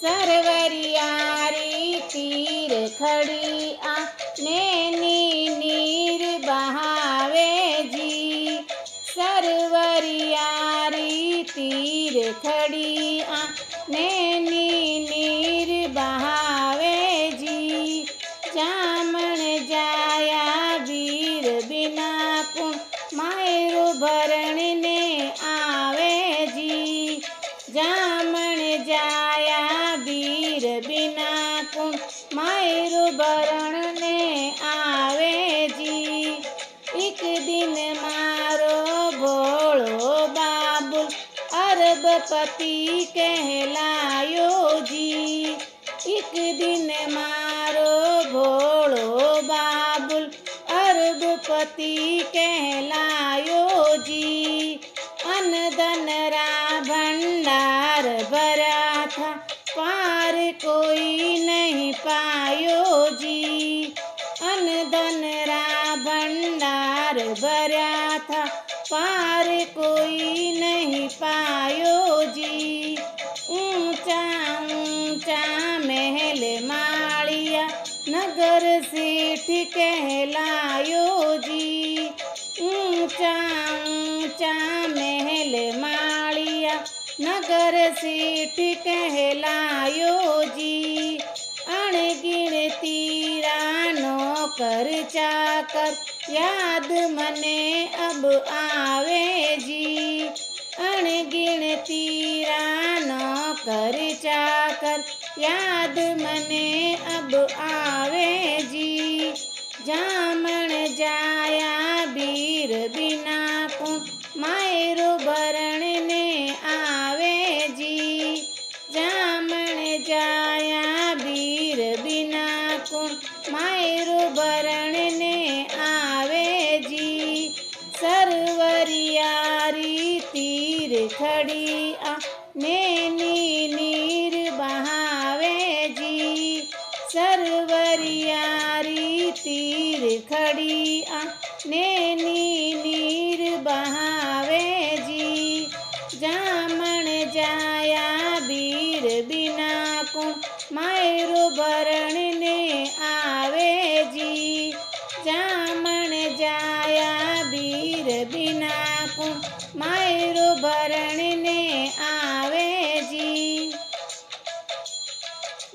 सरवरियारी तीर खड़ी आ नैनी नीर बहावे जी। सरवरियारी तीर खड़ी आ नैनी नीर बहावे जी। जामण जाया वीर बिना कुण मायरो भरण ने आवे जी। जामण जाया वीर बिना कुण मायरो भरण ने आवे जी। एक दिन मारो भोळो बाबुल अरबपति कहलायो जी। एक दिन मारो भोळो बाबुल अरबपति कहलायो जी। अन धन रा भंडार भरा था पार कोई नहीं पायो जी। अन धन रा भंडार भरा था पार कोई नहीं पायो जी। ऊंचा ऊंचा महल माड़िया नगर सेठ कहलायो जी। ऊंचा ऊंचा महल माड़िया नगर सेठ कहलायो जी। अणगिणती नौकर चाकर याद मने अब आवे जी। अणगिणती नौकर चाकर याद मने अब आवे जी। जामण जाया वीर बिना कुण मायरो भरण ने आवे जी। जामण जाया वीर बिना कुण मायरो भरण ने आवे जी। सरवरियारी तीर खड़ी आ नैनी नीर बहावे जी। सरवरियारी तीर खड़ी आ नैनी नीर बहावे जी। जामण जाया वीर बिना कुण मायरो भरण ने आवे जी। जामण जाया वीर बिना कुण मायरो भरण ने आवे जी।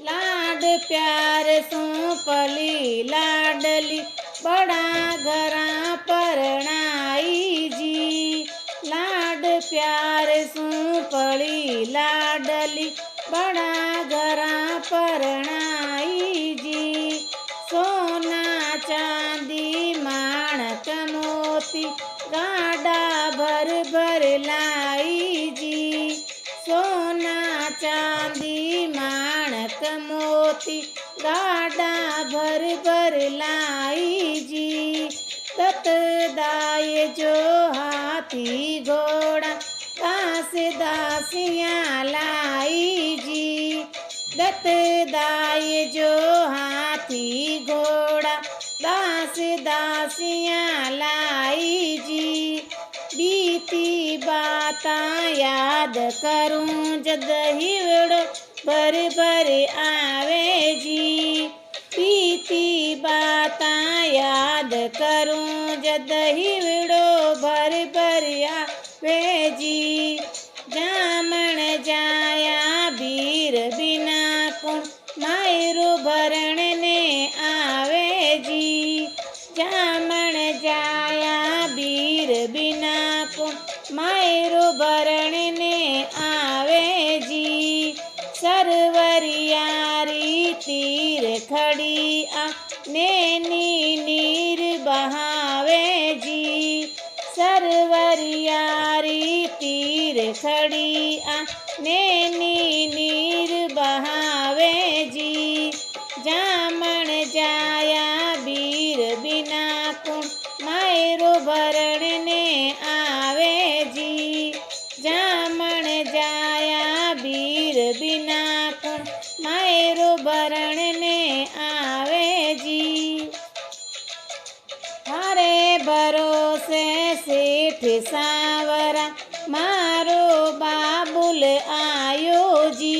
लाड प्यार सो पली लाडली बड़ा घरा परणाई जी। लाड प्यार सो पली लाडली बड़ा घरा परणाई जी। सोना चांदी माणक मोती गाड़ा भर भर लाई जी। सोना चांदी माणक मोती गाड़ा भर भर लाई जी। तत दाय जो हाथी घोड़ा दास दासियाँ लाई जी। दत दाय जो हाथी घोड़ा दास दासियाँ लाई जी। बीती बाता याद करूं जद हिवड़ो भर भर आवे जी। बीती बाता याद करूं जद हिवड़ो भर भर आवे जी। जामण जाया वीर बिना कुण मायरो भरण ने आवे जी। जामण जाया वीर बिना कुण मायरो भरण ने आवे जी। सरवरियारी तीर खड़ी आ नैनी नीर बहावे जी। सरवरियारी तीर खड़ी आ नैनी नीर बहावे जी। जामण जाया वीर बिना कुण मायरो भरण ने आवे जी। जामण जाया वीर बिना कुण मायरो भरण ने आवे जी। हरे भरोसे सेठ सावरा मारो बाबुल आयो जी।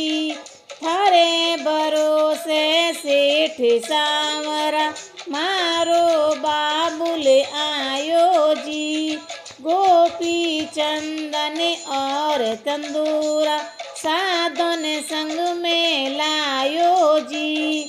थारे सेठ सांवरा मारो बाबुल आयो जी। गोपी चंदन और तंदूरा साधन संग में लायो जी।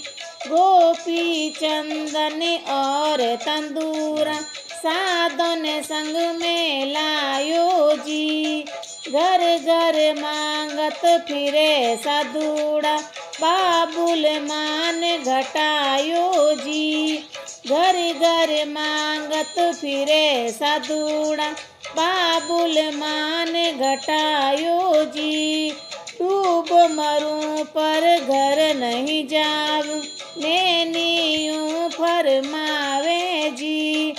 गोपी चंदन और तंदूरा साधन संग में लायो जी। घर घर मांगत फिरे साधुड़ा बाबुल मान घटायो जी। घर घर मांगत फिरे साधुड़ा बाबुल मान घटायो जी। डूब मरूं पर घर नहीं जाऊं नैनी यूं फरमावे जी।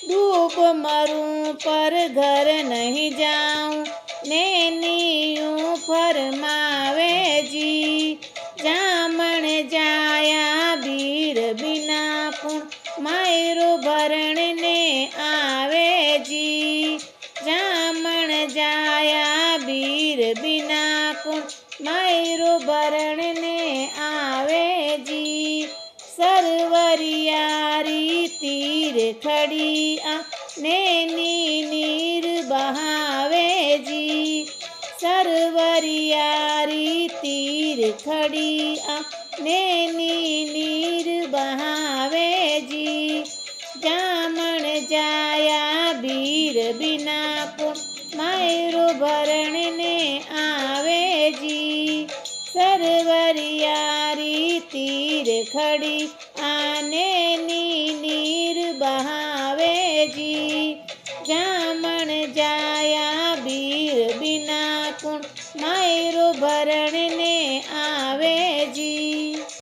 डूब मरूं पर घर नहीं जाऊं नैनी यूं फरमावे जी। जामण जाया वीर बिना कुण मायरो भरण ने आवे जी। जामण जाया वीर बिना कुण मायरो भरण ने आवे जी। सरवरियारी तीर खड़ी नैनी नीर बहावे जी। सरवरियारी तीर खड़ी नैनी नीर बहावे जी। जामण जाया वीर बिना कुण मायरो भरण ने आवे जी। सरवरियारी तीर खड़ी नैनी नीर बहावे